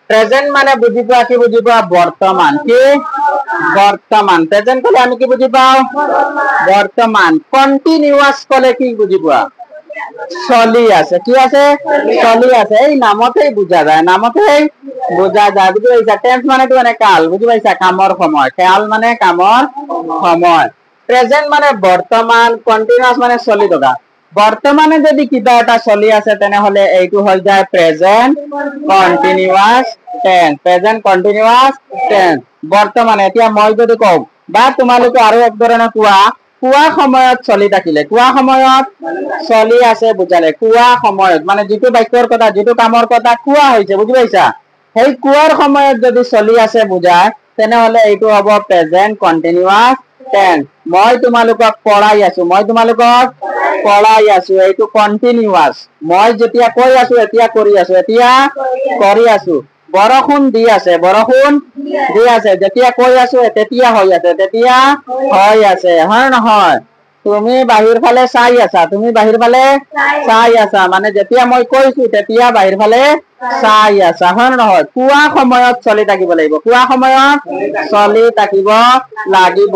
present মানে বুঝি পাওয়া কি বুঝি পাওয়া বর্তমান কি বর্তমান প্রেজেন্ট কলে আমি কি বুঝি পাও বর্তমান কন্টিনিউয়াস কলে কি বুঝি পাওয়া চলি আছে কি আছে চলি আছে এই নামতেই বুঝা যায় নামতেই বুঝা যায় বুঝি পাইছা টেন্স মানে তো মানে কাল বুঝি পাইছা কামৰ সময় কাল মানে কামৰ সময় প্রেজেন্ট মানে বর্তমান কন্টিনিউয়াস মানে চলি থকা বর্তমানে যদি কিবা এটা চলি আছে তেনেহলে এইটো হৈ যায় present continuous tense present continuous tense বর্তমানে এতিয়া মই যদি কওঁ বা তোমালোকে আৰু এক ধৰণে কোৱা সময়ত চলি থাকিলে কোৱা সময়ত চলি আছে বুজালে কোৱা সময়ত মানে যেটো বাক্যৰ কথা যেটো কামৰ কথা কোৱা হৈছে বুজি পাইছা সেই কোৱাৰ সময়ত যদি চলি আছে বুজায় তেনেহলে এইটো হ'ব প্রেজেন্ট কন্টিনিউয়াস টেন্স মই তোমালোকক পঢ়াই আছো এইটো কন্টিনিউয়াস মই যেতিয়া কৈ আছো এতিয়া কৰি আছো বৰষুণ দি আছে যেতিয়া কৈ আছো তেতিয়া হৈ আছে হয় নহয় তুমি বাহিৰ ফালে চাই আছা মানে যেতিয়া মই কৈছো তেতিয়া বাহিৰ ফালে চাই আছা হয় নহয় কোৱা সময়ত চলি থাকিব লাগিব